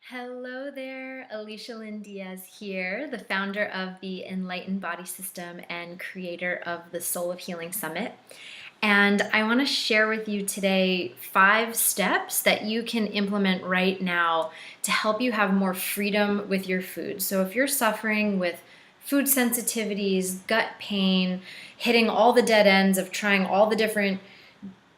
Hello there, Alicia Lynn Diaz here, the founder of the Enlightened Body System and creator of the Soul of Healing Summit. And I want to share with you today 5 steps that you can implement right now to help you have more freedom with your food. So if you're suffering with food sensitivities, gut pain, hitting all the dead ends of trying all the different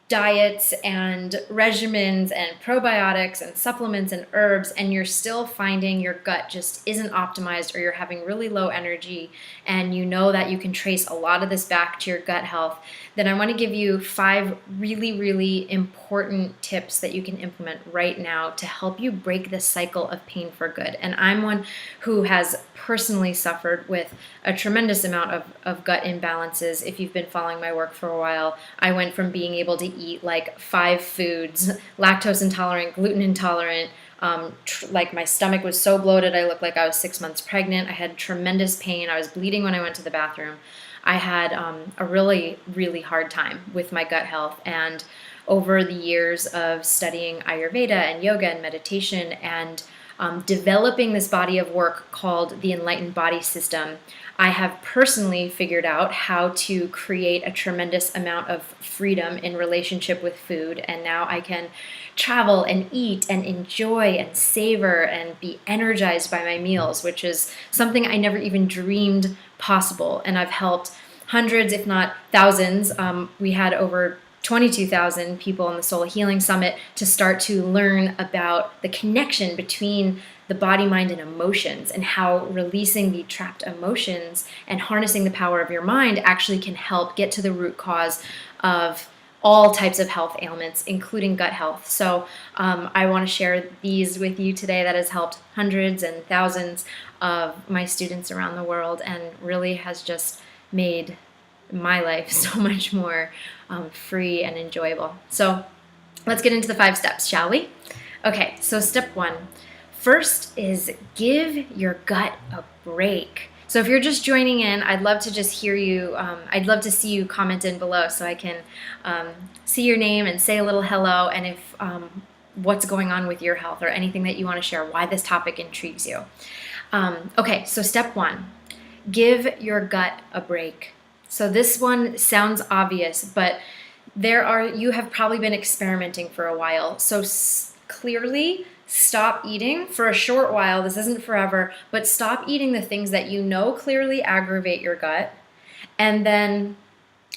diets and regimens and probiotics and supplements and herbs, and you're still finding your gut just isn't optimized, or you're having really low energy, and you know that you can trace a lot of this back to your gut health, then I want to give you 5 really important tips that you can implement right now to help you break this cycle of pain for good. And I'm one who has personally suffered with a tremendous amount of gut imbalances. If you've been following my work for a while, I went from being able to eat like 5 foods, lactose intolerant, gluten intolerant, like my stomach was so bloated I looked like I was 6 months pregnant. I had tremendous pain. I was bleeding when I went to the bathroom. I had a really hard time with my gut health. And over the years of studying Ayurveda and yoga and meditation and developing this body of work called the Enlightened Body System, I have personally figured out how to create a tremendous amount of freedom in relationship with food. And now I can travel and eat and enjoy and savor and be energized by my meals, which is something I never even dreamed possible. And I've helped hundreds, if not thousands. We had over 22,000 people in the Soul Healing Summit to start to learn about the connection between the body, mind, and emotions, and how releasing the trapped emotions and harnessing the power of your mind actually can help get to the root cause of all types of health ailments, including gut health. So I want to share these with you today. That has helped hundreds and thousands of my students around the world, and really has just made my life so much more free and enjoyable. So let's get into the 5 steps, shall we? Okay, so step 1. First is give your gut a break. So if you're just joining in, I'd love to just hear you. I'd love to see you comment in below so I can see your name and say a little hello, and if what's going on with your health or anything that you want to share, why this topic intrigues you. Okay, so step 1, give your gut a break. So this one sounds obvious, but you have probably been experimenting for a while. So clearly stop eating for a short while. This isn't forever, but stop eating the things that you know clearly aggravate your gut. And then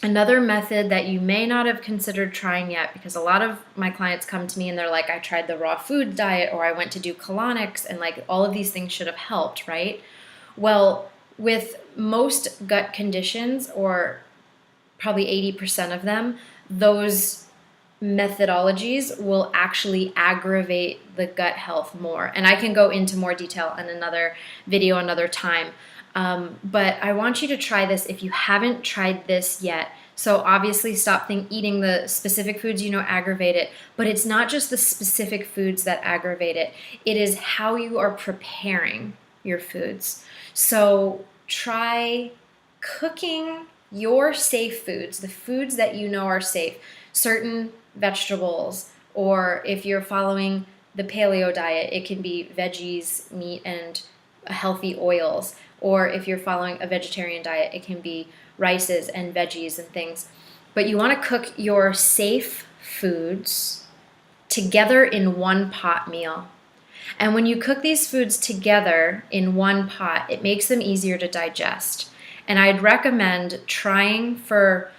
another method that you may not have considered trying yet, because a lot of my clients come to me and they're like, I tried the raw food diet, or I went to do colonics, and like all of these things should have helped, right? Well, with most gut conditions, or probably 80% of them, those methodologies will actually aggravate the gut health more. And I can go into more detail in another video another time. But I want you to try this if you haven't tried this yet. So obviously stop eating the specific foods you know aggravate it, but it's not just the specific foods that aggravate it. It is how you are preparing your foods. So try cooking your safe foods, the foods that you know are safe, certain vegetables, or if you're following the paleo diet, it can be veggies, meat, and healthy oils. Or if you're following a vegetarian diet, it can be rices and veggies and things. But you want to cook your safe foods together in one pot meal. And when you cook these foods together in one pot, it makes them easier to digest. And I'd recommend trying for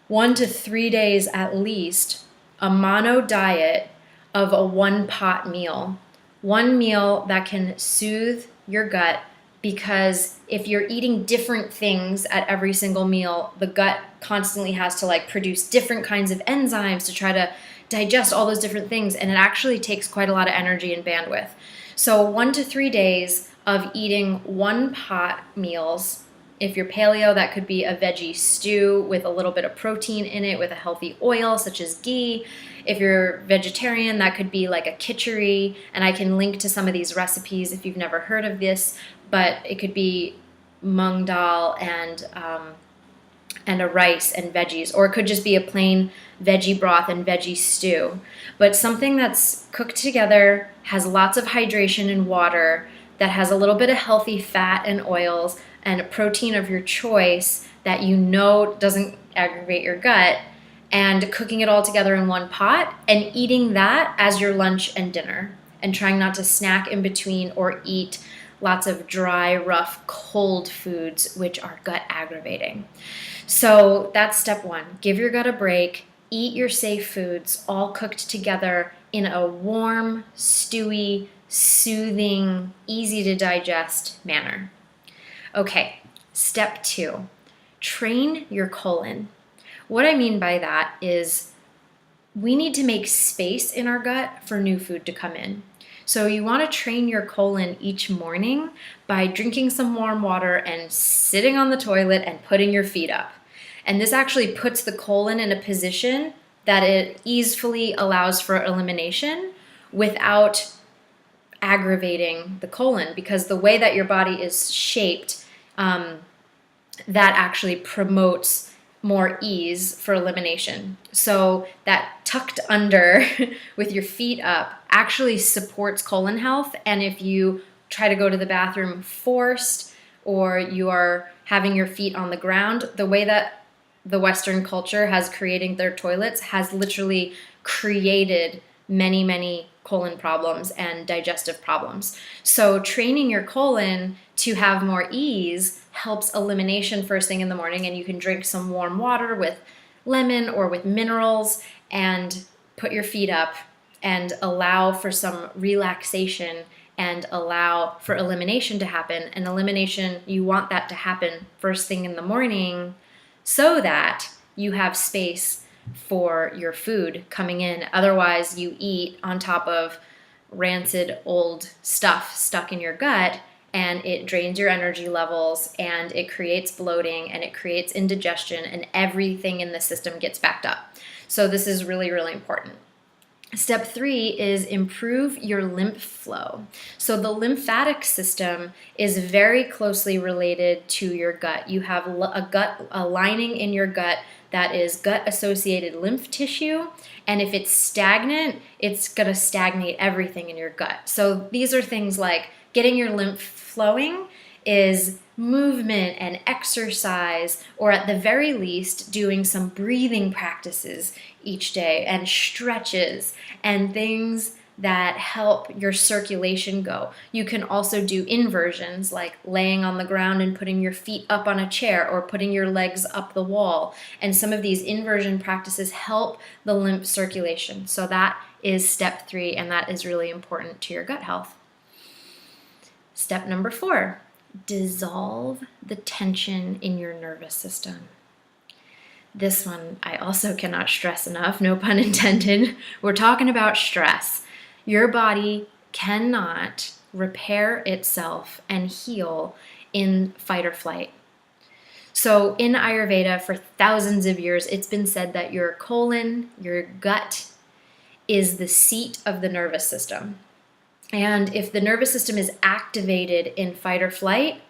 1 to 3 days at least a mono diet of a one pot meal. One meal that can soothe your gut, because if you're eating different things at every single meal, the gut constantly has to produce different kinds of enzymes to try to digest all those different things, and it actually takes quite a lot of energy and bandwidth. So 1 to 3 days of eating one pot meals. If you're paleo, that could be a veggie stew with a little bit of protein in it with a healthy oil such as ghee. If you're vegetarian, that could be like a khichdi, and I can link to some of these recipes if you've never heard of this, but it could be mung dal and and a rice and veggies, or it could just be a plain veggie broth and veggie stew. But something that's cooked together, has lots of hydration and water, that has a little bit of healthy fat and oils and a protein of your choice that you know doesn't aggravate your gut, and cooking it all together in one pot and eating that as your lunch and dinner, and trying not to snack in between or eat lots of dry, rough, cold foods, which are gut aggravating. So that's step one. Give your gut a break. Eat your safe foods, all cooked together in a warm, stewy, soothing, easy to digest manner. Okay, step two. Train your colon. What I mean by that is we need to make space in our gut for new food to come in. So you want to train your colon each morning by drinking some warm water and sitting on the toilet and putting your feet up. And this actually puts the colon in a position that it easily allows for elimination without aggravating the colon, because the way that your body is shaped, that actually promotes more ease for elimination. So that tucked under with your feet up actually supports colon health. And if you try to go to the bathroom forced, or you are having your feet on the ground, the way that the Western culture has created their toilets has literally created many, many colon problems and digestive problems. So training your colon to have more ease helps elimination first thing in the morning, and you can drink some warm water with lemon or with minerals and put your feet up and allow for some relaxation and allow for elimination to happen. And elimination, you want that to happen first thing in the morning so that you have space for your food coming in. Otherwise, you eat on top of rancid old stuff stuck in your gut, and it drains your energy levels, and it creates bloating, and it creates indigestion, and everything in the system gets backed up. So this is really, really important. Step three is improve your lymph flow. So the lymphatic system is very closely related to your gut. You have a lining in your gut that is gut-associated lymph tissue, and if it's stagnant, it's going to stagnate everything in your gut. So these are things like getting your lymph flowing is movement and exercise, or at the very least doing some breathing practices each day and stretches and things that help your circulation go. You can also do inversions, like laying on the ground and putting your feet up on a chair, or putting your legs up the wall. And some of these inversion practices help the lymph circulation. So that is step three, and that is really important to your gut health. Step number four, dissolve the tension in your nervous system. This one I also cannot stress enough, no pun intended. We're talking about stress. Your body cannot repair itself and heal in fight or flight. So in Ayurveda, for thousands of years, it's been said that your colon, your gut, is the seat of the nervous system. And if the nervous system is activated in fight or flight,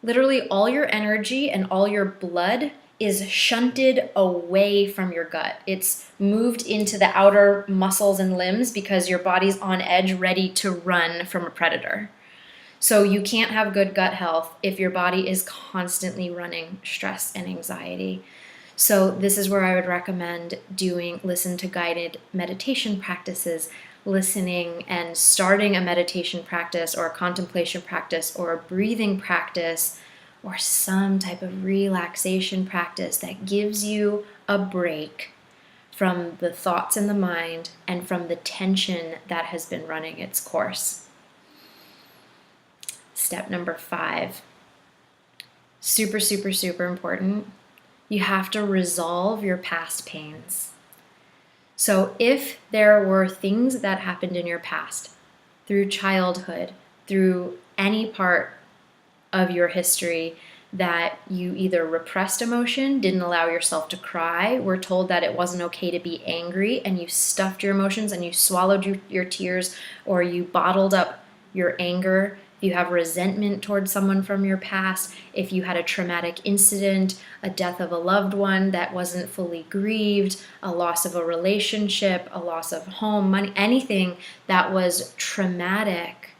literally all your energy and all your blood is shunted away from your gut. It's moved into the outer muscles and limbs because your body's on edge, ready to run from a predator. So you can't have good gut health if your body is constantly running stress and anxiety. So this is where I would recommend listen to guided meditation practices, listening and starting a meditation practice or a contemplation practice or a breathing practice or some type of relaxation practice that gives you a break from the thoughts in the mind and from the tension that has been running its course. Step number 5, super, super, super important. You have to resolve your past pains. So if there were things that happened in your past, through childhood, through any part of your history, that you either repressed emotion, didn't allow yourself to cry, were told that it wasn't okay to be angry, and you stuffed your emotions and you swallowed your tears, or you bottled up your anger if you have resentment towards someone from your past, if you had a traumatic incident, a death of a loved one that wasn't fully grieved, a loss of a relationship, a loss of home, money, anything that was traumatic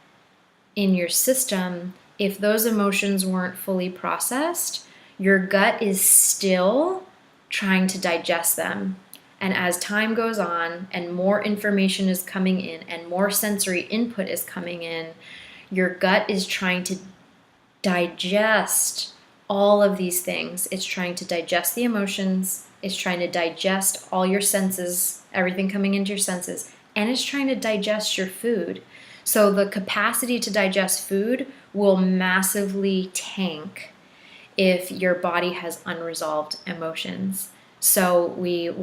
in your system, if those emotions weren't fully processed, your gut is still trying to digest them. And as time goes on and more information is coming in and more sensory input is coming in, your gut is trying to digest all of these things. It's trying to digest the emotions, it's trying to digest all your senses, everything coming into your senses, and it's trying to digest your food. So the capacity to digest food will massively tank if your body has unresolved emotions. So you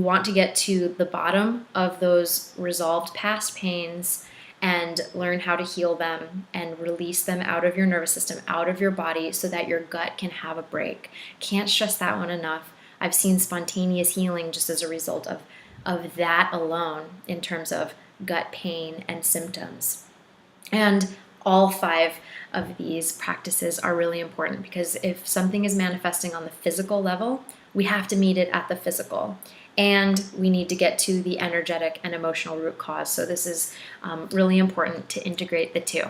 want to get to the bottom of those resolved past pains and learn how to heal them and release them out of your nervous system, out of your body, so that your gut can have a break. Can't stress that one enough. I've seen spontaneous healing just as a result of that alone in terms of gut pain and symptoms. And all 5 of these practices are really important, because if something is manifesting on the physical level, we have to meet it at the physical. And we need to get to the energetic and emotional root cause. So this is really important to integrate the two.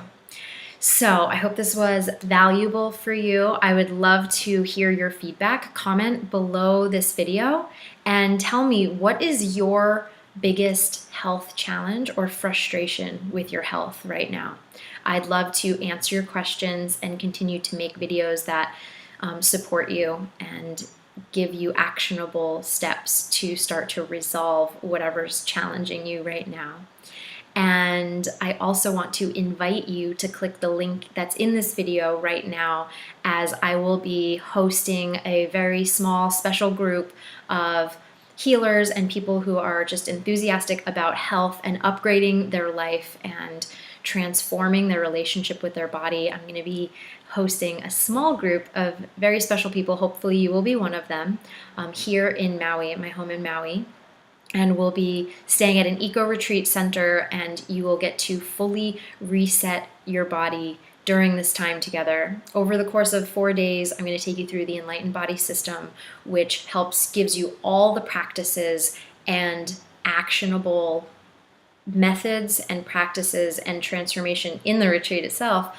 So I hope this was valuable for you. I would love to hear your feedback. Comment below this video and tell me, what is your biggest health challenge or frustration with your health right now? I'd love to answer your questions and continue to make videos that support you and give you actionable steps to start to resolve whatever's challenging you right now. And I also want to invite you to click the link that's in this video right now, as I will be hosting a very small special group of healers and people who are just enthusiastic about health and upgrading their life and transforming their relationship with their body. I'm going to be hosting a small group of very special people. Hopefully you will be one of them, here in Maui, at my home in Maui. And we'll be staying at an eco retreat center, and you will get to fully reset your body during this time together. Over the course of 4 days, I'm going to take you through the Enlightened Body System, which gives you all the practices and actionable methods and practices and transformation in the retreat itself,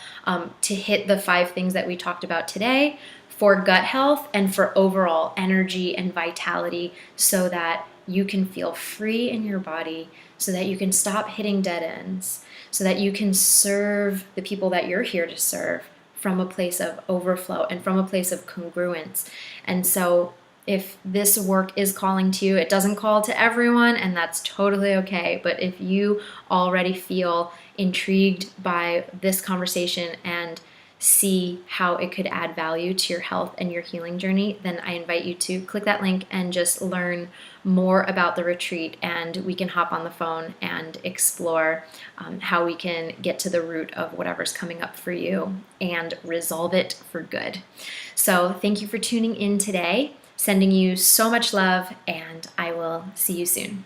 to hit the 5 things that we talked about today for gut health and for overall energy and vitality, so that you can feel free in your body, so that you can stop hitting dead ends, so that you can serve the people that you're here to serve from a place of overflow and from a place of congruence. And so if this work is calling to you, it doesn't call to everyone, and that's totally okay. But if you already feel intrigued by this conversation and see how it could add value to your health and your healing journey, then I invite you to click that link and just learn more about the retreat, and we can hop on the phone and explore how we can get to the root of whatever's coming up for you and resolve it for good. So thank you for tuning in today. Sending you so much love, and I will see you soon.